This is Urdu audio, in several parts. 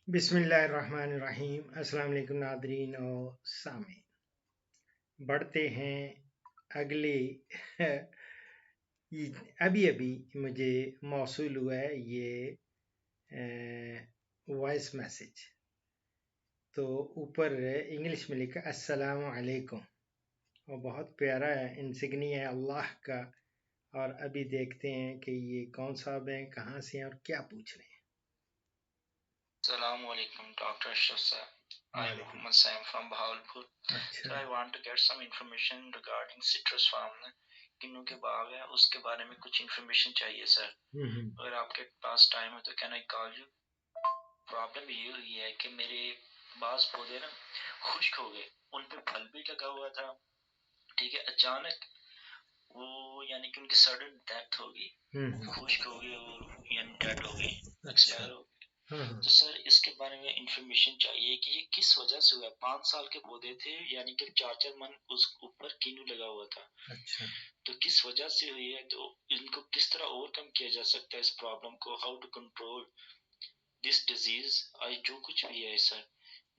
بسم اللہ الرحمن الرحیم۔ السلام علیکم ناظرین اور سامعین، بڑھتے ہیں اگلے ابھی مجھے موصول ہوا ہے یہ وائس میسج، تو اوپر انگلش میں لکھا السلام علیکم، اور بہت پیارا انسگنی ہے اللہ کا۔ اور ابھی دیکھتے ہیں کہ یہ کون صاحب ہیں، کہاں سے ہیں اور کیا پوچھ رہے ہیں۔ السلام علیکم ڈاکٹر اشرف صاحب. I am وعلیکم Muhammad Saim from Bahawalpur. اچھا Sir, I want to get some information regarding citrus farm. کنو کے باغ ہے اس کے بارے میں کچھ انفارمیشن چاہیے سر. اگر آپ کے پاس ٹائم ہے تو can I call you. Problem یہ ہوئی ہے کہ میرے بعض پودے نا خشک ہو گئے، ان پہ پھل بھی لگا ہوا تھا، ٹھیک ہے، اچانک وہ یعنی کہ ان کی سڈن ڈیتھ ہو گئی، خشک ہو گئی اور یعنی ڈیڈ ہو گئی، ایکسپائر ہو گئی. تو سر اس کے بارے میں انفارمیشن چاہیے کہ یہ کس وجہ سے ہوا. 5 سال کے پودے تھے، یعنی کہ 4 من اس اوپر کینو لگا ہوا تھا. اچھا تو کس وجہ سے ہوئی ہے، تو ان کو کس طرح اوور کم کیا جا سکتا ہے اس پرابلم کو، how to control this disease. جو کچھ بھی ہے سر،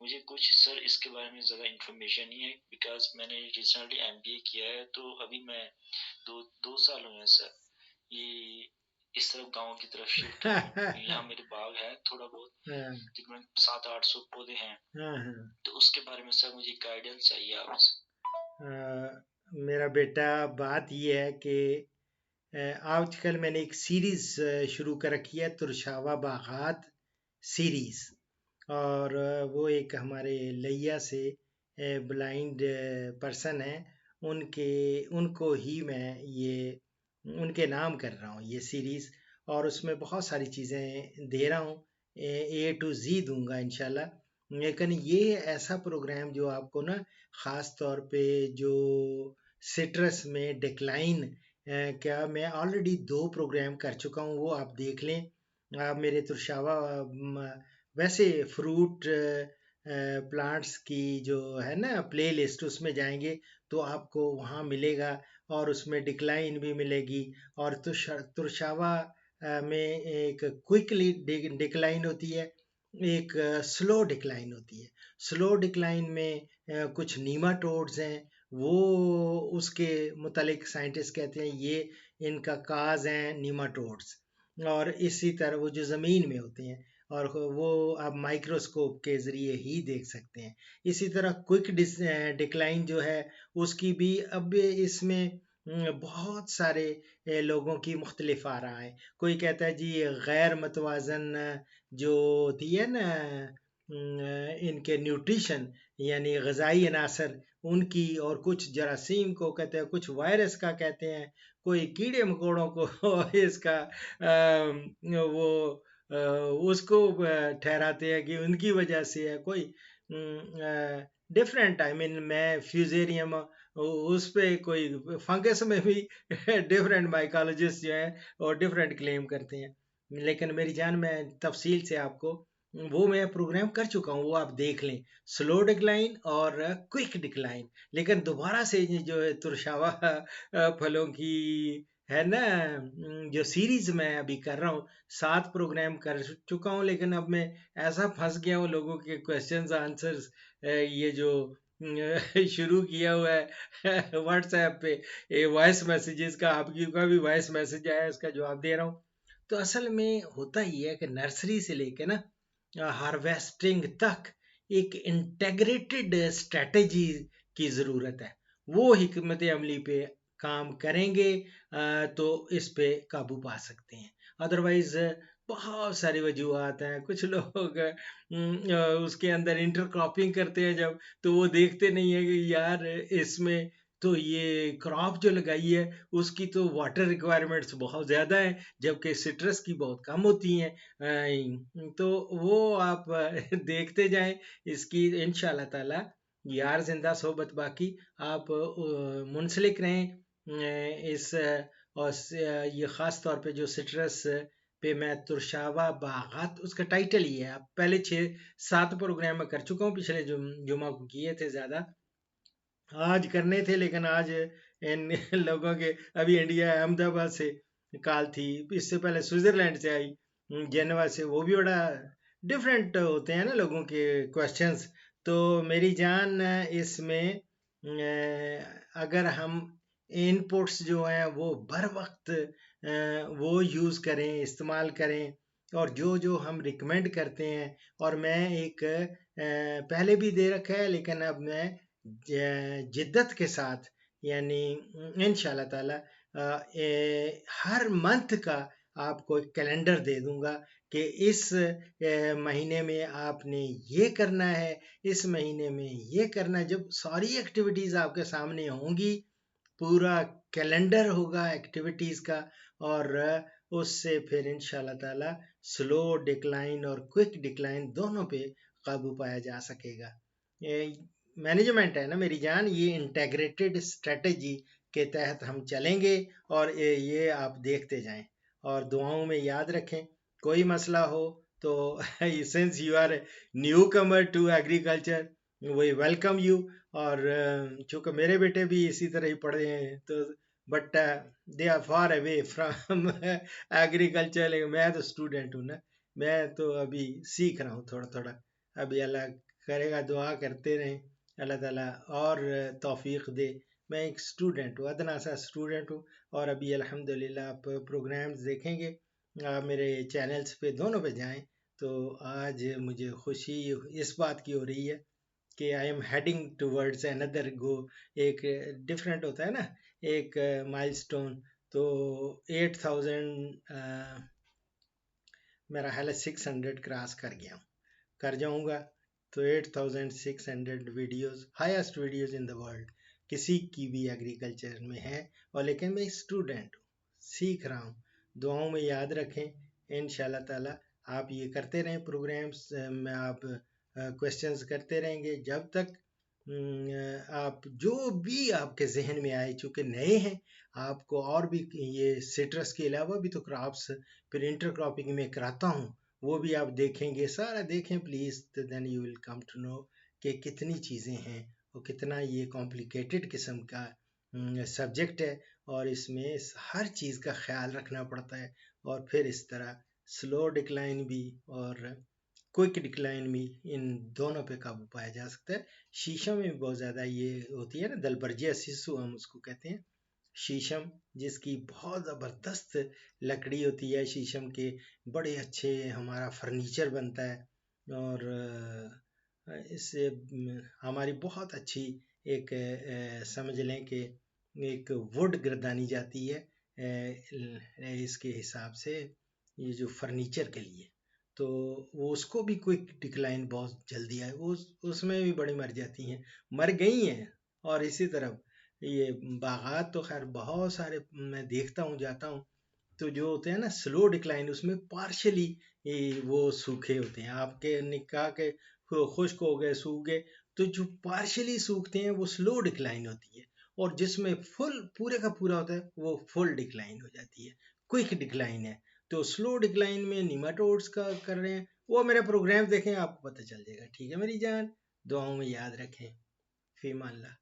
مجھے کچھ سر اس کے بارے میں زیادہ انفارمیشن نہیں ہے، بیکاز میں نے ریسنٹلی MBA کیا ہے، تو ابھی میں دو سال ہوئے ہیں سر یہ اس طرف گاؤں کی طرف شفٹ ہوں. یہاں میرے باغ ہے تھوڑا بہت، تقریباً 700-800 پودے ہیں، تو اس کے بارے میں سر مجھے گائیڈنس چاہیے آپ سے. میرا بیٹا، بات یہ ہے کہ آج کل میں نے ایک سیریز شروع کر رکھی ہے، ترشاوا باغات سیریز، اور وہ ایک ہمارے لیا سے بلائنڈ پرسن ہیں، ان کو ہی میں یہ ان کے نام کر رہا ہوں یہ سیریز، اور اس میں بہت ساری چیزیں دے رہا ہوں، A to Z دوں گا انشاءاللہ. لیکن یہ ایسا پروگرام جو آپ کو نا خاص طور پہ جو سٹرس میں ڈکلائن، کیا میں آلریڈی 2 پروگرام کر چکا ہوں، وہ آپ دیکھ لیں. آپ میرے ترشاوا ویسے فروٹ پلانٹس کی جو ہے نا پلے لسٹ، اس میں جائیں گے تو آپ کو وہاں ملے گا، اور اس میں ڈکلائن بھی ملے گی. اور ترشاوا میں ایک کوئکلی ڈکلائن ہوتی ہے، ایک سلو ڈکلائن ہوتی ہے. سلو ڈکلائن میں کچھ نیماٹوڈز ہیں، وہ اس کے متعلق سائنٹسٹ کہتے ہیں یہ ان کا کاز ہیں نیماٹوڈز. اور اسی طرح وہ جو زمین میں ہوتے ہیں، اور وہ آپ مائکروسکوپ کے ذریعے ہی دیکھ سکتے ہیں. اسی طرح کوئک ڈکلائن جو ہے اس کی بھی اب اس میں بہت سارے لوگوں کی مختلف آ رہا ہے. کوئی کہتا ہے جی غیر متوازن جو ہوتی ہے نا ان کے نیوٹریشن یعنی غذائی عناصر ان کی، اور کچھ جراثیم کو کہتے ہیں، کچھ وائرس کا کہتے ہیں، کوئی کیڑے مکوڑوں کو اس کا وہ اس کو ٹھہراتے ہیں کہ ان کی وجہ سے ہے. کوئی ڈفرینٹ، میں فیوزیریم اس پہ، کوئی فنگس میں بھی ڈفرینٹ مائیکالوجسٹ جو ہیں اور ڈفرینٹ کلیم کرتے ہیں. لیکن میری جان، میں تفصیل سے آپ کو وہ میں پروگرام کر چکا ہوں، وہ آپ دیکھ لیں، سلو ڈکلائن اور کوئک ڈکلائن. لیکن دوبارہ سے جو ہے ترشاوا پھلوں کی ہے نا جو سیریز میں ابھی کر رہا ہوں، 7 پروگرام کر چکا ہوں، لیکن اب میں ایسا پھنس گیا ہوں لوگوں کے کویسچنز آنسرز، یہ جو شروع کیا ہوا ہے واٹس ایپ پہ وائس میسیجز کا، آپ کی کا بھی وائس میسیج آیا، اس کا جواب دے رہا ہوں. تو اصل میں ہوتا ہی ہے کہ نرسری سے لے کے نا ہارویسٹنگ تک ایک انٹیگریٹڈ اسٹریٹجی کی ضرورت ہے. وہ حکمت عملی پہ کام کریں گے تو اس پہ قابو پا سکتے ہیں. ادروائز بہت ساری وجوہات ہیں. کچھ لوگ اس کے اندر انٹر کراپنگ کرتے ہیں جب، تو وہ دیکھتے نہیں ہیں کہ یار اس میں تو یہ کراپ جو لگائی ہے اس کی تو واٹر ریکوائرمنٹس بہت زیادہ ہیں، جبکہ سٹرس کی بہت کم ہوتی ہیں. تو وہ آپ دیکھتے جائیں اس کی انشاءاللہ تعالی. یار زندہ صحبت باقی، آپ منسلک رہیں اس، اور یہ خاص طور پہ جو سٹرس پہ میں ترشاوا باغات، اس کا ٹائٹل ہی ہے. اب پہلے 6-7 پروگرام میں کر چکا ہوں، پچھلے جمعہ کو کیے تھے، زیادہ آج کرنے تھے، لیکن آج ان لوگوں کے ابھی انڈیا احمد آباد سے کال تھی، اس سے پہلے سوئٹزرلینڈ سے آئی، جنوا سے، وہ بھی بڑا ڈفرینٹ ہوتے ہیں نا لوگوں کے کوشچنس. تو میری جان اس میں اگر ہم ان پٹس جو ہیں وہ بر وقت وہ یوز کریں، استعمال کریں، اور جو ہم ریکمینڈ کرتے ہیں، اور میں ایک پہلے بھی دے رکھا ہے لیکن اب میں جدت کے ساتھ یعنی انشاءاللہ تعالی ہر منتھ کا آپ کو ایک کیلنڈر دے دوں گا کہ اس مہینے میں آپ نے یہ کرنا ہے، اس مہینے میں یہ کرنا ہے. جب ساری ایکٹیویٹیز آپ کے سامنے ہوں گی، پورا کیلنڈر ہوگا ایکٹیویٹیز کا، اور اس سے پھر انشاءاللہ تعالی سلو ڈکلائن اور کوئک ڈکلائن دونوں پہ قابو پایا جا سکے گا. مینجمنٹ ہے نا میری جان، یہ انٹیگریٹڈ اسٹریٹجی کے تحت ہم چلیں گے، اور یہ آپ دیکھتے جائیں اور دعاؤں میں یاد رکھیں. کوئی مسئلہ ہو تو since you are newcomer to agriculture we welcome you. اور چونکہ میرے بیٹے بھی اسی طرح ہی پڑھے ہیں تو but they are far away from agriculture. میں تو اسٹوڈنٹ ہوں نا، میں تو ابھی سیکھ رہا ہوں تھوڑا تھوڑا. ابھی اللہ کرے گا، دعا کرتے رہیں اللہ تعالیٰ اور توفیق دے. میں ایک اسٹوڈنٹ ہوں، ادنا سا اسٹوڈنٹ ہوں، اور ابھی الحمدللہ آپ پروگرامز دیکھیں گے، آپ میرے چینلز پہ دونوں پہ جائیں تو آج مجھے خوشی اس بات کی ہو رہی ہے کہ آئی ایم ہیڈنگ ٹورڈز اندر گو. ایک ڈفرینٹ ہوتا ہے نا ایک مائل سٹون. تو 8000 میرا حال 600 کراس کر گیا ہوں، کر جاؤں گا. تو 8600 videos, highest videos in the world کسی کی بھی ایگریکلچر میں ہے. اور لیکن میں اسٹوڈنٹ ہوں، سیکھ رہا ہوں. دعاؤں میں یاد رکھیں انشاءاللہ تعالی. آپ یہ کرتے رہیں پروگرامز میں، آپ کوشچنز کرتے رہیں گے جب تک آپ جو بھی آپ کے ذہن میں آئے. چونکہ نئے ہیں آپ کو، اور بھی یہ سٹرس کے علاوہ بھی تو کراپس پھر انٹر کراپنگ میں کراتا ہوں، وہ بھی آپ دیکھیں گے، سارا دیکھیں please. Then you will come to know کہ کتنی چیزیں ہیں اور کتنا یہ کمپلیکیٹڈ قسم کا سبجیکٹ ہے، اور اس میں ہر چیز کا خیال رکھنا پڑتا ہے. اور پھر اس طرح سلو ڈکلائن بھی اور کوئک ڈکلائن بھی، ان دونوں پہ قابو پایا جا سکتا ہے. شیشم میں بہت زیادہ یہ ہوتی ہے نا، دلبرجیہ سسو ہم اس کو کہتے ہیں، شیشم جس کی بہت زبردست لکڑی ہوتی ہے. شیشم کے بڑے اچھے ہمارا فرنیچر بنتا ہے، اور اس سے ہماری بہت اچھی ایک سمجھ لیں کہ ایک وڈ گردانی جاتی ہے اس کے حساب سے، یہ جو فرنیچر کے لیے. تو وہ اس کو بھی کوئی ڈکلائن بہت جلدی آئے، وہ اس میں بھی بڑی مر جاتی ہیں، مر گئی ہیں. اور اسی طرح یہ باغات تو خیر بہت سارے میں دیکھتا ہوں جاتا ہوں، تو جو ہوتے ہیں نا سلو ڈکلائن، اس میں پارشلی وہ سوکھے ہوتے ہیں. آپ کے نکاح کے خشک ہو گئے، سوکھ گئے، تو جو پارشلی سوکھتے ہیں وہ سلو ڈکلائن ہوتی ہے. اور جس میں فل پورے کا پورا ہوتا ہے وہ فل ڈکلائن ہو جاتی ہے، کوئک ڈکلائن ہے. تو سلو ڈکلائن میں نیماٹوڈز کا کر رہے ہیں، وہ میرا پروگرام دیکھیں آپ کو پتہ چل جائے گا. ٹھیک ہے میری جان، دعاؤں میں یاد رکھیں. فی امان اللہ.